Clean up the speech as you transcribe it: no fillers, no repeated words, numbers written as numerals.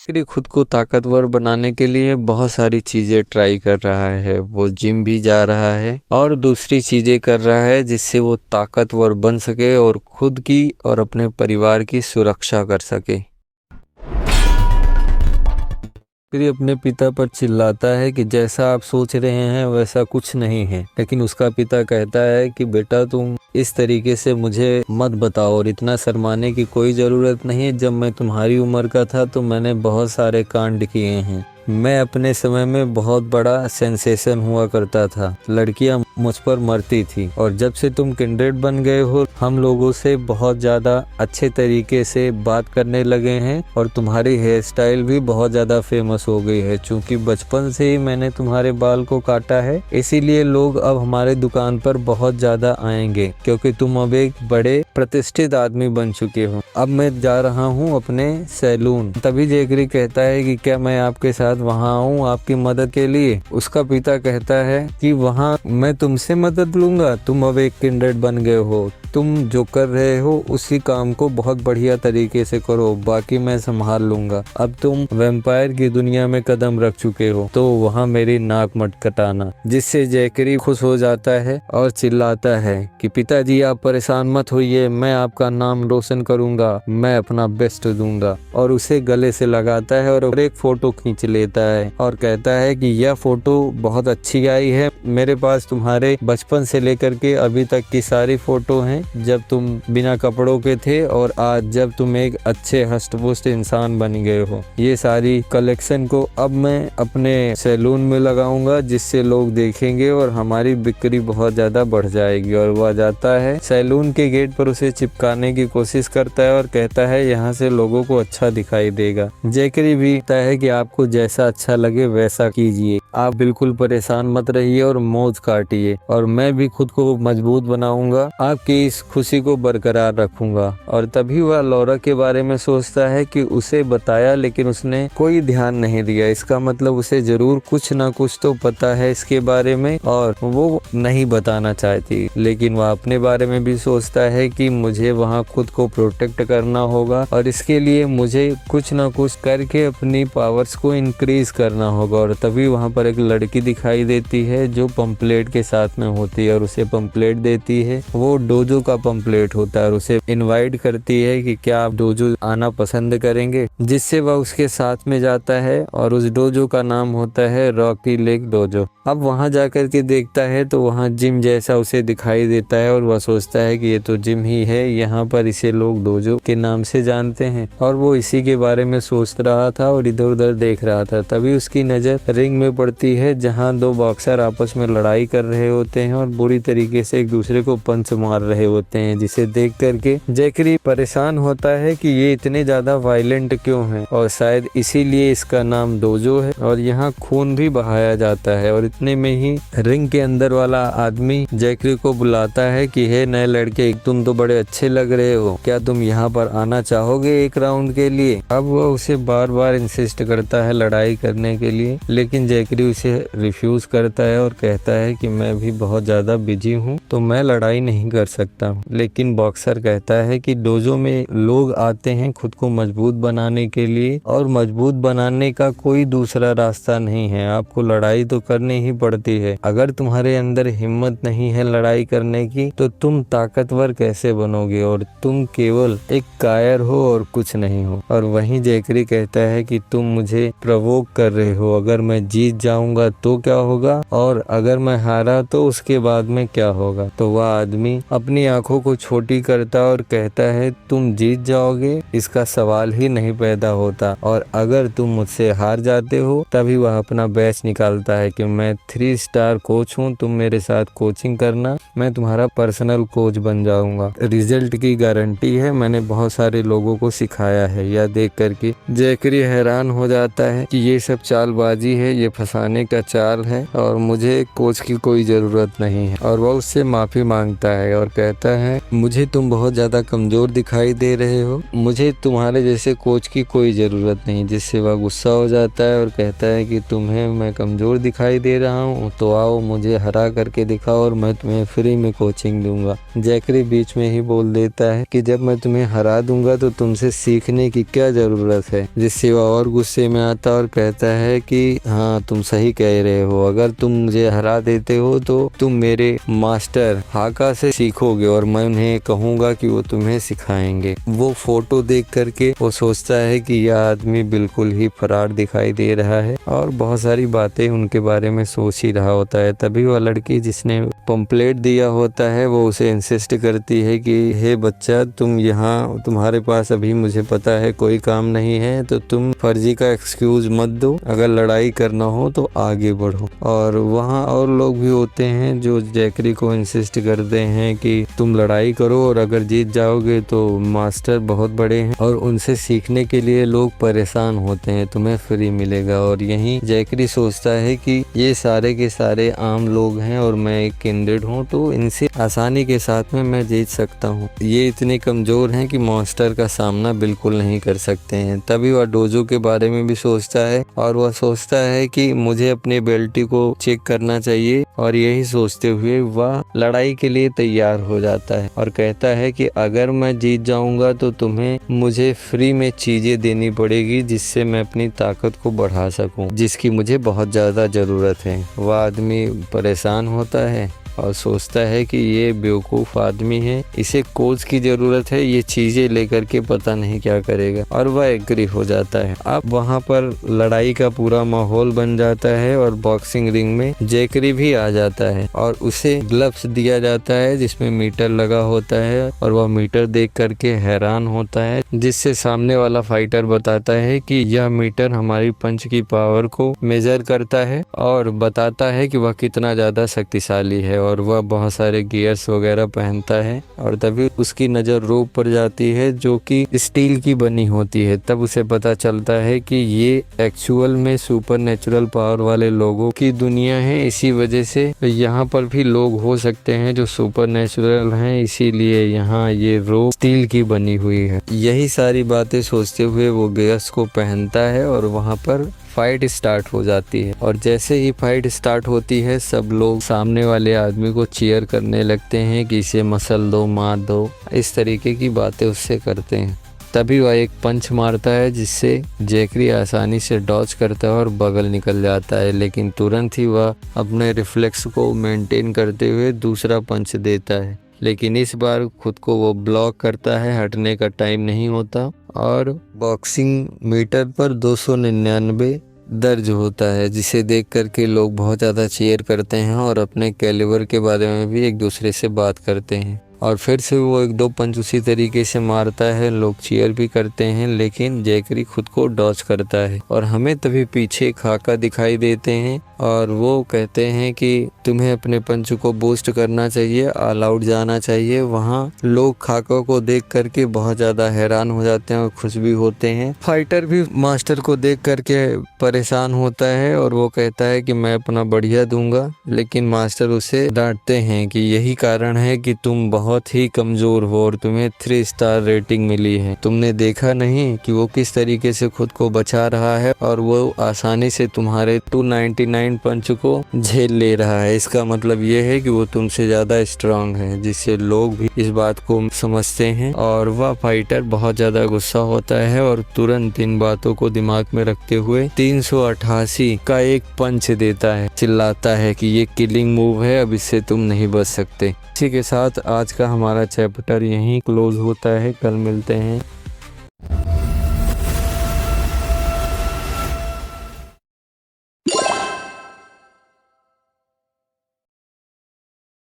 फिर खुद को ताकतवर बनाने के लिए बहुत सारी चीजें ट्राई कर रहा है। वो जिम भी जा रहा है और दूसरी चीजें कर रहा है जिससे वो ताकतवर बन सके और खुद की और अपने परिवार की सुरक्षा कर सके। फिर ये अपने पिता पर चिल्लाता है कि जैसा आप सोच रहे हैं वैसा कुछ नहीं है। लेकिन उसका पिता कहता है कि बेटा तुम इस तरीके से मुझे मत बताओ और इतना शर्माने की कोई ज़रूरत नहीं है। जब मैं तुम्हारी उम्र का था तो मैंने बहुत सारे कांड किए हैं। मैं अपने समय में बहुत बड़ा सेंसेशन हुआ करता था। लड़कियां मुझ पर मरती थी और जब से तुम किंडरेड बन गए हो हम लोगों से बहुत ज़्यादा अच्छे तरीके से बात करने लगे हैं और तुम्हारी हेयर स्टाइल भी बहुत ज़्यादा फेमस हो गई है। चूँकि बचपन से ही मैंने तुम्हारे बाल को काटा है इसीलिए लोग अब हमारे दुकान पर बहुत ज़्यादा आएंगे क्योंकि तुम अब एक बड़े प्रतिष्ठित आदमी बन चुके हो। अब मैं जा रहा हूँ अपने सैलून। तभी जेकरी कहता है कि क्या मैं आपके साथ वहाँ आऊँ आपकी मदद के लिए। उसका पिता कहता है कि वहाँ मैं तुमसे मदद लूंगा, तुम अब एक किंडरेड बन गए हो, तुम जो कर रहे हो उसी काम को बहुत बढ़िया तरीके से करो, बाकी मैं संभाल लूंगा। अब तुम वैम्पायर की दुनिया में कदम रख चुके हो तो वहाँ मेरी नाक मत कटाना। जिससे जैकरी खुश हो जाता है और चिल्लाता है कि पिताजी आप परेशान मत होइए, मैं आपका नाम रोशन करूंगा, मैं अपना बेस्ट दूंगा। और उसे गले से लगाता है और एक फोटो खींच लेता है और कहता है कि यह फोटो बहुत अच्छी आई है, मेरे पास तुम्हारे बचपन से लेकर के अभी तक की सारी फोटो हैं जब तुम बिना कपड़ों के थे और आज जब तुम एक अच्छे हष्टपुष्ट इंसान बन गए हो। ये सारी कलेक्शन को अब मैं अपने सैलून में लगाऊंगा जिससे लोग देखेंगे और हमारी बिक्री बहुत ज्यादा बढ़ जाएगी। और वह जाता है सैलून के गेट पर उसे चिपकाने की कोशिश करता है और कहता है यहाँ से लोगों को अच्छा दिखाई देगा। जैकरी भी कहता है कि आपको जैसा अच्छा लगे वैसा कीजिए, आप बिल्कुल परेशान मत रहिए और मौज काटिए और मैं भी खुद को मजबूत बनाऊंगा, आपकी इस खुशी को बरकरार रखूंगा। और तभी वह लौरा के बारे में सोचता है कि उसे बताया लेकिन उसने कोई ध्यान नहीं दिया। इसका मतलब उसे जरूर कुछ ना कुछ तो पता है इसके बारे में और वो नहीं बताना चाहती। लेकिन वह अपने बारे में भी सोचता है कि मुझे वहाँ खुद को प्रोटेक्ट करना होगा और इसके लिए मुझे कुछ ना कुछ करके अपनी पावर्स को इंक्रीज करना होगा। और तभी वहाँ पर एक लड़की दिखाई देती है जो पंपलेट के साथ में होती है और उसे पंपलेट देती है। वो डोजो का पंपलेट होता है और उसे इनवाइट करती है कि क्या आप डोजो आना पसंद करेंगे, जिससे वह उसके साथ में जाता है और उस डोजो का नाम होता है रॉकी लेक डोजो। अब वहां जाकर के देखता है तो वहां जिम जैसा उसे दिखाई देता है और वह सोचता है कि ये तो जिम ही है, यहाँ पर इसे लोग डोजो के नाम से जानते हैं। और वो इसी के बारे में सोच रहा था और इधर उधर देख रहा था। तभी उसकी नजर रिंग में पड़ती है जहाँ दो बॉक्सर आपस में लड़ाई कर रहे होते हैं और बुरी तरीके से एक दूसरे को पंच मार रहे होते हैं, जिसे देख करके जैकरी परेशान होता है कि ये इतने ज्यादा वायलेंट क्यों हैं और शायद इसीलिए इसका नाम डोजो है। और यहाँ खून भी बहाया जाता है और इतने में ही रिंग के अंदर वाला आदमी जैकरी को बुलाता है कि हे नए लड़के, तुम तो बड़े अच्छे लग रहे हो, क्या तुम यहाँ पर आना चाहोगे एक राउंड के लिए। अब वह उसे बार बार इंसिस्ट करता है लड़ाई करने के लिए लेकिन जैकरी उसे रिफ्यूज करता है और कहता है कि मैं भी बहुत ज्यादा बिजी हूँ तो मैं लड़ाई नहीं कर सकता। लेकिन बॉक्सर कहता है कि डोजो में लोग आते हैं खुद को मजबूत बनाने के लिए और मजबूत बनाने का कोई दूसरा रास्ता नहीं है, आपको लड़ाई तो करनी ही पड़ती है। अगर तुम्हारे अंदर हिम्मत नहीं है लड़ाई करने की तो तुम ताकतवर कैसे बनोगे और तुम केवल एक कायर हो और कुछ नहीं हो। और वहीं जैकरी कहता है कि तुम मुझे प्रवोक कर रहे हो, अगर मैं जीत जाऊंगा तो क्या होगा और अगर मैं हारा तो उसके बाद में क्या होगा। तो वह आदमी अपनी आंखों को छोटी करता और कहता है तुम जीत जाओगे इसका सवाल ही नहीं पैदा होता और अगर तुम मुझसे हार जाते हो। तभी वह अपना बैच निकालता है कि मैं 3 स्टार कोच हूँ, तुम मेरे साथ कोचिंग करना, मैं तुम्हारा पर्सनल कोच बन जाऊंगा, रिजल्ट की गारंटी है, मैंने बहुत सारे लोगों को सिखाया है। यह देख करके जैकरी हैरान हो जाता है कि ये सब चालबाजी है, ये फंसाने का चाल है और मुझे कोच की कोई जरूरत नहीं है। और वह उससे माफी मांगता है और कहता है मुझे तुम बहुत ज्यादा कमजोर दिखाई दे रहे हो, मुझे तुम्हारे जैसे कोच की कोई जरूरत नहीं। जिससे वह गुस्सा हो जाता है और कहता है कि तुम्हें मैं कमजोर दिखाई दे रहा हूँ तो आओ मुझे हरा करके दिखाओ और मैं तुम्हें फ्री में कोचिंग दूंगा। जैकरी बीच में ही बोल देता है कि जब मैं तुम्हें हरा दूंगा तो तुमसे सीखने की क्या जरूरत है। जिससे वह और गुस्से में आता और कहता है कि हाँ तुम सही कह रहे हो, अगर तुम मुझे हरा देते हो तो तुम मेरे मास्टर हाका से सीखोगे और मैं उन्हें कहूंगा कि वो तुम्हें सिखाएंगे। वो फोटो देख करके वो सोचता है कि यह आदमी बिल्कुल ही फरार दिखाई दे रहा है और बहुत सारी बातें उनके बारे में सोच ही रहा होता है। तभी वह लड़की जिसने पंपलेट दिया होता है वो उसे इंसिस्ट करती है कि हे बच्चा तुम यहाँ, तुम्हारे पास अभी मुझे पता है कोई काम नहीं है तो तुम फर्जी का एक्सक्यूज मत दो, अगर लड़ाई करना हो तो आगे बढ़ो। और वहाँ और लोग भी होते हैं जो जैकरी को इंसिस्ट करते हैं कि तुम लड़ाई करो और अगर जीत जाओगे तो मास्टर बहुत बड़े हैं और उनसे सीखने के लिए लोग परेशान होते हैं, तुम्हें फ्री मिलेगा। और यहीं जैकरी सोचता है कि ये सारे के सारे आम लोग हैं और मैं एक किंडरेड हूँ तो इनसे आसानी के साथ में मैं जीत सकता हूँ। ये इतने कमजोर हैं कि मॉन्स्टर का सामना बिल्कुल नहीं कर सकते हैं। तभी वह डोजो के बारे में भी सोचता है और वह सोचता है कि मुझे अपने बेल्टी को चेक करना चाहिए और यही सोचते हुए वह लड़ाई के लिए तैयार हो जाता है और कहता है कि अगर मैं जीत जाऊंगा तो तुम्हें मुझे फ्री में चीजें देनी पड़ेगी जिससे मैं अपनी ताकत को बढ़ा सकूं, जिसकी मुझे बहुत ज्यादा जरूरत है। वह आदमी परेशान होता है और सोचता है कि ये बेवकूफ़ आदमी है, इसे कोच की ज़रूरत है, ये चीज़ें लेकर के पता नहीं क्या करेगा। और वह एग्री हो जाता है। अब वहाँ पर लड़ाई का पूरा माहौल बन जाता है और बॉक्सिंग रिंग में जैकरी भी आ जाता है और उसे ग्लव्स दिया जाता है जिसमें मीटर लगा होता है और वह मीटर देख करके हैरान होता है। जिससे सामने वाला फाइटर बताता है कि यह मीटर हमारी पंच की पावर को मेजर करता है और बताता है कि वह कितना ज़्यादा शक्तिशाली है। और वह बहुत सारे गियर्स वगैरह पहनता है और तभी उसकी नज़र रोप पर जाती है जो कि स्टील की बनी होती है। तब उसे पता चलता है कि ये एक्चुअल में सुपर नेचुरल पावर वाले लोगों की दुनिया है, इसी वजह से यहाँ पर भी लोग हो सकते हैं जो सुपर नेचुरल हैं, इसीलिए यहाँ ये रोप स्टील की बनी हुई है। यही सारी बातें सोचते हुए वो गियर्स को पहनता है और वहाँ पर फाइट स्टार्ट हो जाती है। और जैसे ही फाइट स्टार्ट होती है सब लोग सामने वाले आदमी को चीयर करने लगते हैं कि इसे मसल दो, मार दो, इस तरीके की बातें उससे करते हैं। तभी वह एक पंच मारता है जिससे जैकरी आसानी से डॉज करता है और बगल निकल जाता है, लेकिन तुरंत ही वह अपने रिफ्लेक्स को मेंटेन करते हुए दूसरा पंच देता है। लेकिन इस बार खुद को वो ब्लॉक करता है, हटने का टाइम नहीं होता और बॉक्सिंग मीटर पर 299 दर्ज होता है, जिसे देख करके लोग बहुत ज़्यादा चीयर करते हैं और अपने कैलिबर के बारे में भी एक दूसरे से बात करते हैं। और फिर से वो एक दो पंच उसी तरीके से मारता है, लोग चीयर भी करते हैं, लेकिन जैकरी खुद को डॉज करता है। और हमें तभी पीछे खाका दिखाई देते हैं और वो कहते हैं कि तुम्हें अपने पंच को बूस्ट करना चाहिए, ऑल आउट जाना चाहिए। वहाँ लोग खाका को देख करके बहुत ज़्यादा हैरान हो जाते हैं और खुश भी होते हैं। फाइटर भी मास्टर को देख करके परेशान होता है और वो कहता है कि मैं अपना बढ़िया दूंगा, लेकिन मास्टर उसे डांटते हैं कि यही कारण है कि तुम बहुत ही कमजोर हो और तुम्हें 3 स्टार रेटिंग मिली है। तुमने देखा नहीं कि वो किस तरीके से खुद को बचा रहा है और वो आसानी से तुम्हारे 299 पंच को झेल ले रहा है। इसका मतलब ये है कि वो तुमसे ज्यादा स्ट्रांग है, जिससे लोग भी इस बात को समझते हैं। और वह फाइटर बहुत ज्यादा गुस्सा होता है और तुरंत इन बातों को दिमाग में रखते हुए 388 का एक पंच देता है, चिल्लाता है कि ये किलिंग मूव है, अब इससे तुम नहीं बच सकते। इसी के साथ आज का हमारा चैप्टर यहीं क्लोज होता है। कल मिलते हैं